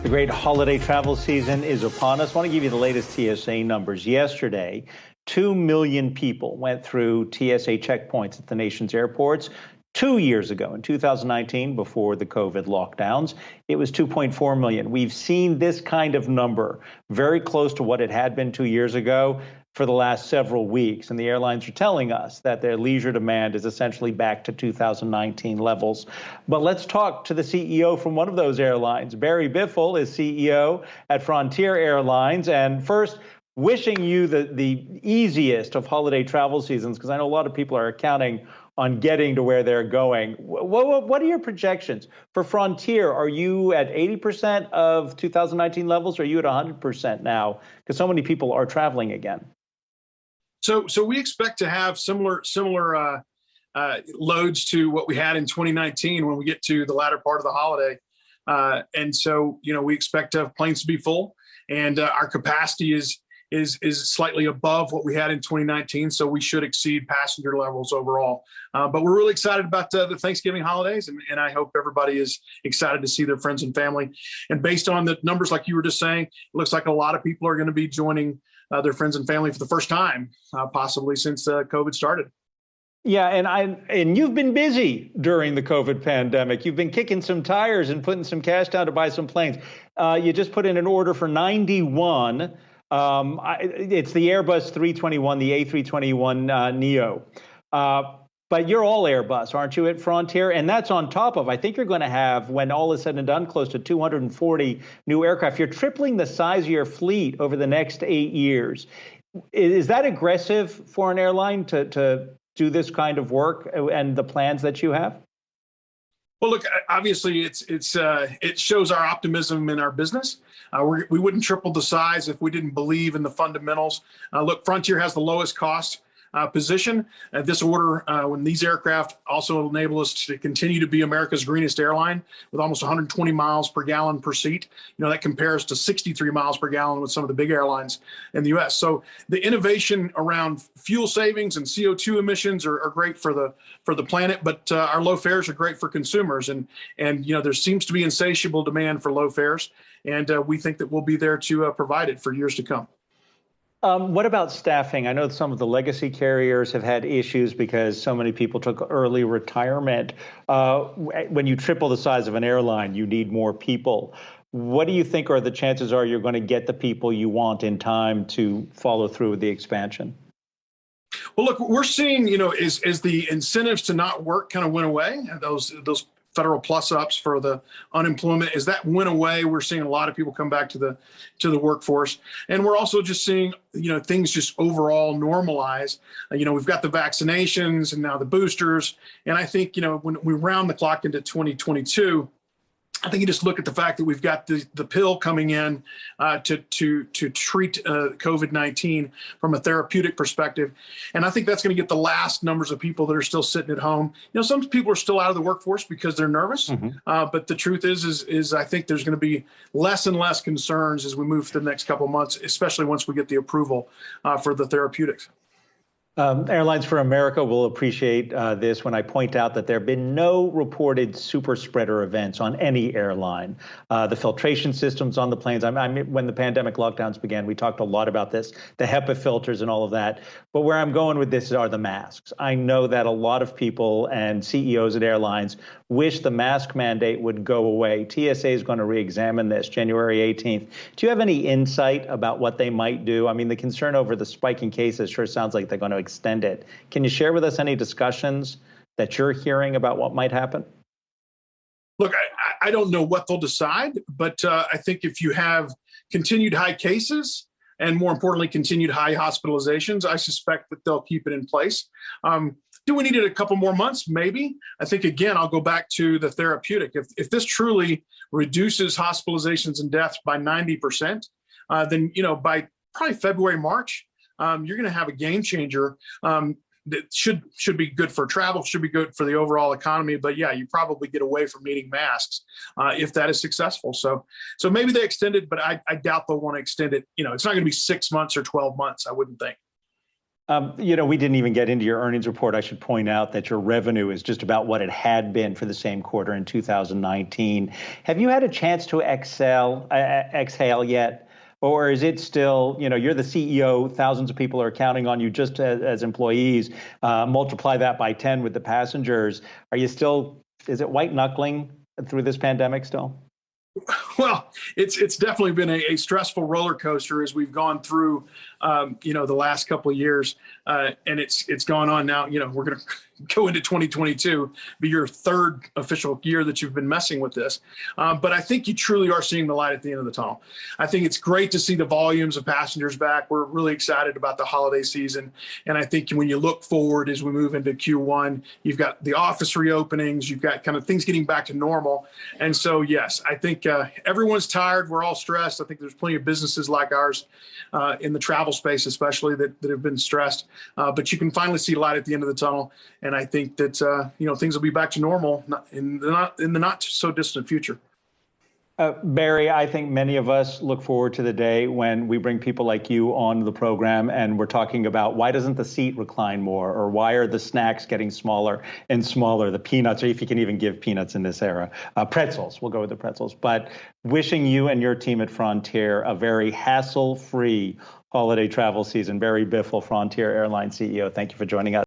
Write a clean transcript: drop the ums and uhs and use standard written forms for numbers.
The great holiday travel season is upon us. I want to give you the latest TSA numbers. Yesterday, 2 million people went through TSA checkpoints at the nation's airports. 2 years ago, in 2019, before the COVID lockdowns, it was 2.4 million. We've seen this kind of number very close to what it had been 2 years ago for the last several weeks. And the airlines are telling us that their leisure demand is essentially back to 2019 levels. But let's talk to the CEO from one of those airlines. Barry Biffle is CEO at Frontier Airlines. And first, wishing you the easiest of holiday travel seasons, because I know a lot of people are counting on getting to where they're going. What are your projections for Frontier? Are you at 80% of 2019 levels, or are you at 100% now? Because so many people are traveling again. So we expect to have similar loads to what we had in 2019 when we get to the latter part of the holiday. And so, we expect planes to be full, and our capacity is slightly above what we had in 2019. So we should exceed passenger levels overall. But we're really excited about the Thanksgiving holidays, and I hope everybody is excited to see their friends and family. And based on the numbers, like you were just saying, it looks like a lot of people are going to be joining their friends and family for the first time, possibly since COVID started. Yeah, and you've been busy during the COVID pandemic. You've been kicking some tires and putting some cash down to buy some planes. You just put in an order for 91. It's the Airbus 321, the A321 Neo. But you're all Airbus, aren't you, at Frontier? And that's on top of, I think you're going to have, when all is said and done, close to 240 new aircraft. You're tripling the size of your fleet over the next 8 years. Is that aggressive for an airline to do this kind of work and the plans that you have? Well, look, obviously, it shows our optimism in our business. We wouldn't triple the size if we didn't believe in the fundamentals. Look, Frontier has the lowest cost position. This order, when these aircraft also enable us to continue to be America's greenest airline with almost 120 miles per gallon per seat. That compares to 63 miles per gallon with some of the big airlines in the U.S. So the innovation around fuel savings and CO2 emissions are great for the planet, but our low fares are great for consumers. And there seems to be insatiable demand for low fares, and we think that we'll be there to provide it for years to come. What about staffing? I know some of the legacy carriers have had issues because so many people took early retirement. When you triple the size of an airline, you need more people. What do you think are the chances are you're going to get the people you want in time to follow through with the expansion? Well, look, we're seeing, as the incentives to not work kind of went away, those federal plus ups for the unemployment, as that went away, we're seeing a lot of people come back to the workforce. And we're also just seeing, things just overall normalize. We've got the vaccinations and now the boosters. And I think, when we round the clock into 2022, I think you just look at the fact that we've got the pill coming in to treat COVID-19 from a therapeutic perspective. And I think that's going to get the last numbers of people that are still sitting at home. Some people are still out of the workforce because they're nervous. Mm-hmm. But the truth is I think there's going to be less and less concerns as we move through the next couple of months, especially once we get the approval for the therapeutics. Airlines for America will appreciate this when I point out that there have been no reported super spreader events on any airline. The filtration systems on the planes, when the pandemic lockdowns began, we talked a lot about this, the HEPA filters and all of that. But where I'm going with this are the masks. I know that a lot of people and CEOs at airlines wish the mask mandate would go away. TSA is going to re-examine this January 18th. Do you have any insight about what they might do? I mean, the concern over the spike in cases sure sounds like they're going to extend it. Can you share with us any discussions that you're hearing about what might happen? Look, I don't know what they'll decide, but I think if you have continued high cases and more importantly, continued high hospitalizations, I suspect that they'll keep it in place. Do we need it a couple more months? Maybe. I think, again, I'll go back to the therapeutic. If this truly reduces hospitalizations and deaths by 90%, then, by probably February, March, you're going to have a game changer that should be good for travel, should be good for the overall economy. But yeah, you probably get away from needing masks if that is successful. So maybe they extend it, but I doubt they'll want to extend it. It's not going to be 6 months or 12 months, I wouldn't think. We didn't even get into your earnings report. I should point out that your revenue is just about what it had been for the same quarter in 2019. Have you had a chance to exhale yet? Or is it still, you're the CEO, thousands of people are counting on you just as employees, multiply that by 10 with the passengers. Is it white knuckling through this pandemic still? Well, it's definitely been a stressful roller coaster as we've gone through, the last couple of years, and it's gone on now. We're going to go into 2022, be your third official year that you've been messing with this. But I think you truly are seeing the light at the end of the tunnel. I think it's great to see the volumes of passengers back. We're really excited about the holiday season, and I think when you look forward as we move into Q1, you've got the office reopenings, you've got kind of things getting back to normal, and so yes, I think everyone's tired. We're all stressed. I think there's plenty of businesses like ours in the travel space, especially that have been stressed. But you can finally see light at the end of the tunnel, and I think that things will be back to normal in the not so distant future. Barry, I think many of us look forward to the day when we bring people like you on the program and we're talking about why doesn't the seat recline more, or why are the snacks getting smaller and smaller, the peanuts, or if you can even give peanuts in this era, pretzels, we'll go with the pretzels. But wishing you and your team at Frontier a very hassle-free holiday travel season. Barry Biffle, Frontier Airlines CEO, thank you for joining us.